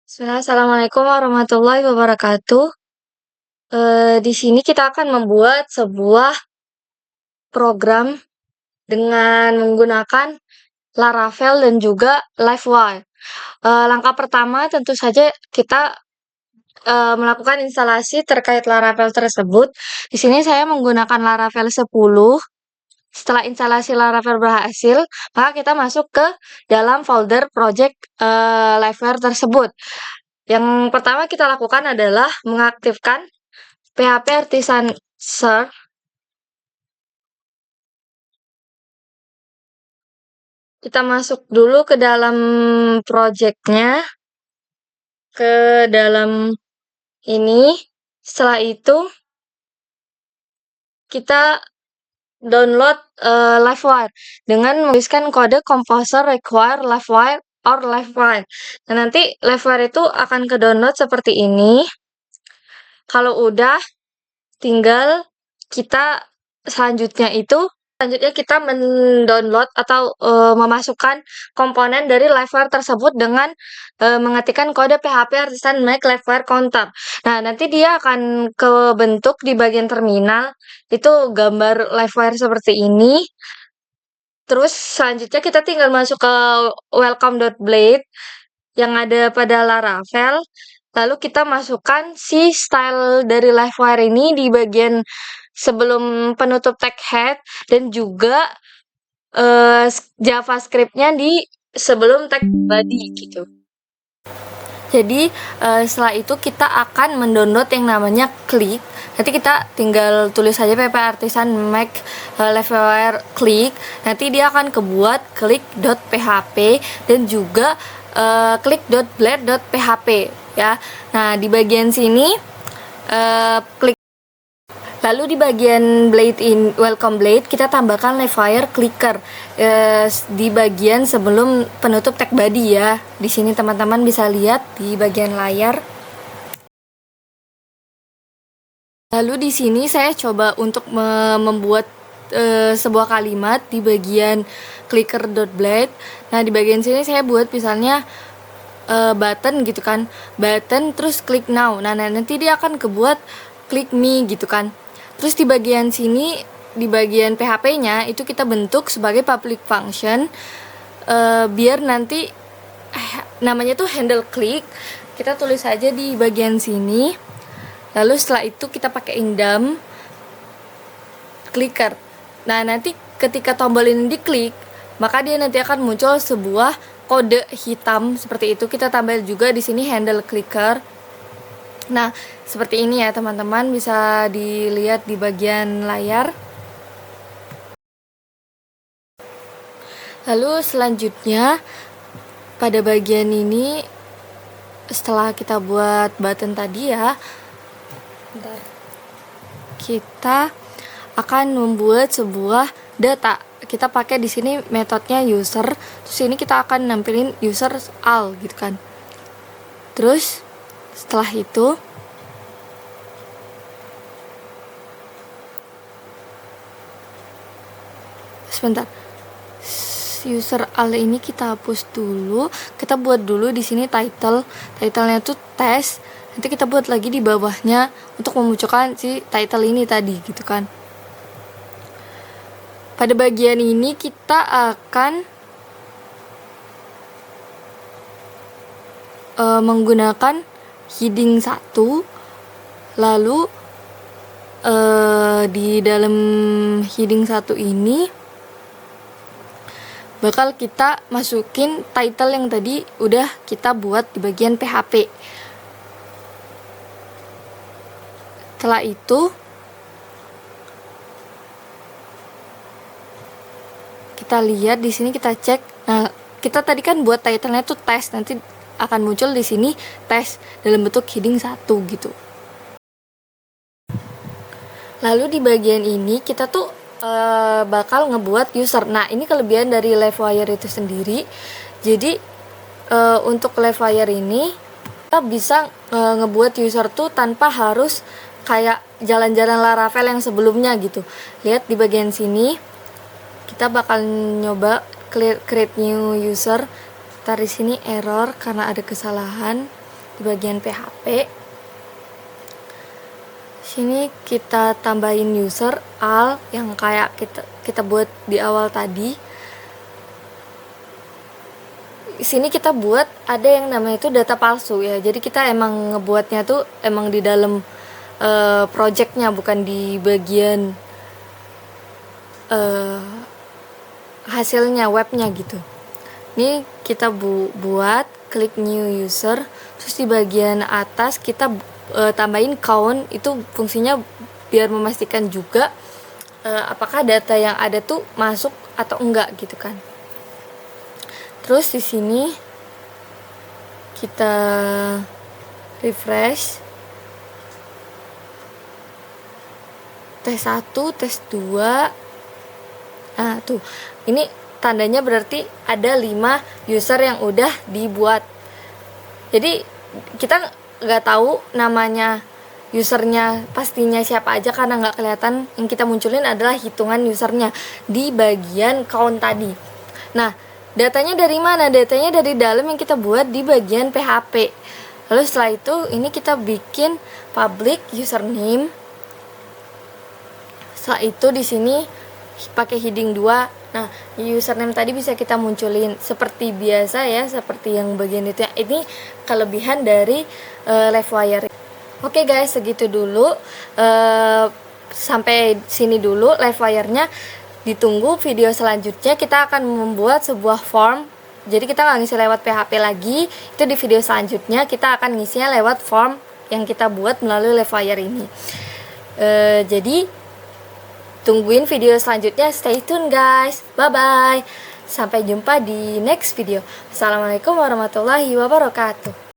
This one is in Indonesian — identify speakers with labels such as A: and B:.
A: Assalamualaikum warahmatullahi wabarakatuh. Di sini kita akan membuat sebuah program dengan menggunakan Laravel dan juga Livewire. Langkah pertama tentu saja kita melakukan instalasi terkait Laravel tersebut. Di sini saya menggunakan Laravel 10. Setelah instalasi Laravel berhasil, maka kita masuk ke dalam folder project Livewire tersebut. Yang pertama kita lakukan adalah mengaktifkan PHP Artisan Serve. Kita masuk dulu ke dalam projectnya, ke dalam ini. Setelah itu kita download Livewire dengan menuliskan kode composer require Livewire or Livewire. Nah, nanti Livewire itu akan ke download seperti ini. Kalau udah, tinggal kita selanjutnya kita mendownload atau memasukkan komponen dari Livewire tersebut dengan mengetikkan kode PHP Artisan make Livewire counter. Nah, nanti dia akan kebentuk di bagian terminal itu gambar Livewire seperti ini. Terus selanjutnya kita tinggal masuk ke welcome.blade yang ada pada Laravel. Lalu kita masukkan si style dari Livewire ini di bagian sebelum penutup tag head dan juga JavaScript-nya di sebelum tag body gitu. Jadi setelah itu kita akan mendownload yang namanya Click. Nanti kita tinggal tulis saja PHP Artisan make Livewire Click. Nanti dia akan kebuat click.php dan juga click.blade.php ya. Nah, di bagian sini klik. Lalu di bagian blade welcome blade kita tambahkan Livewire clicker di bagian sebelum penutup tag body ya. Di sini teman-teman bisa lihat di bagian layar. Lalu di sini saya coba untuk membuat sebuah kalimat di bagian clicker.blade. Nah, di bagian sini saya buat misalnya button gitu kan, button terus click now. Nah, nanti dia akan kebuat click me gitu kan. Terus di bagian sini, di bagian PHP-nya itu kita bentuk sebagai public function biar nanti namanya tuh handle click. Kita tulis saja di bagian sini. Lalu setelah itu kita pakai indam clicker. Nah, nanti ketika tombol ini diklik, maka dia nanti akan muncul sebuah kode hitam seperti itu. Kita tambah juga di sini handle clicker. Nah, seperti ini ya teman-teman, bisa dilihat di bagian layar. Lalu selanjutnya pada bagian ini setelah kita buat button tadi ya, kita akan membuat sebuah data. Kita pakai di sini metodenya user. Terus ini kita akan nampilin user all gitu kan. Terus setelah itu sebentar, user all ini kita hapus dulu. Kita buat dulu di sini titlenya tuh test. Nanti kita buat lagi di bawahnya untuk memunculkan si title ini tadi gitu kan. Pada bagian ini kita akan menggunakan heading 1. Lalu di dalam heading 1 ini bakal kita masukin title yang tadi udah kita buat di bagian PHP. Setelah itu kita lihat di sini, kita cek. Nah, kita tadi kan buat title-nya tuh test, nanti akan muncul di sini test dalam bentuk heading 1 gitu. Lalu di bagian ini kita tuh bakal ngebuat user. Nah, ini kelebihan dari Livewire itu sendiri. Jadi untuk Livewire ini kita bisa ngebuat user tuh tanpa harus kayak jalan-jalan Laravel yang sebelumnya gitu. Lihat di bagian sini, kita bakal nyoba create new user. Ntar di sini error karena ada kesalahan. di bagian PHP. Sini kita tambahin user al yang kayak kita buat di awal tadi. Sini kita buat ada yang namanya itu data palsu ya. Jadi kita emang ngebuatnya tuh emang di dalam projectnya, bukan di bagian hasilnya webnya gitu. Ini kita buat klik new user, terus di bagian atas kita tambahin count. Itu fungsinya biar memastikan juga apakah data yang ada tuh masuk atau enggak gitu kan. Terus di sini kita refresh tes 1, tes 2. Nah, tuh. Ini tandanya berarti ada 5 user yang udah dibuat. Jadi kita nggak tahu namanya usernya pastinya siapa aja karena nggak kelihatan. Yang kita munculin adalah hitungan usernya di bagian count tadi. Nah, datanya dari mana? Datanya dari dalam yang kita buat di bagian PHP. Lalu setelah itu ini kita bikin public username. Setelah itu di sini pakai heading 2. Nah, username tadi bisa kita munculin seperti biasa ya, seperti yang bagian itu. Ini kelebihan dari Livewire. Oke guys, segitu dulu. Sampai sini dulu Livewire-nya. Ditunggu video selanjutnya, kita akan membuat sebuah form. Jadi kita nggak ngisi lewat PHP lagi. Itu di video selanjutnya kita akan ngisinya lewat form yang kita buat melalui Livewire ini. Jadi tungguin video selanjutnya, stay tune guys. Bye bye. Sampai jumpa di next video. Assalamualaikum warahmatullahi wabarakatuh.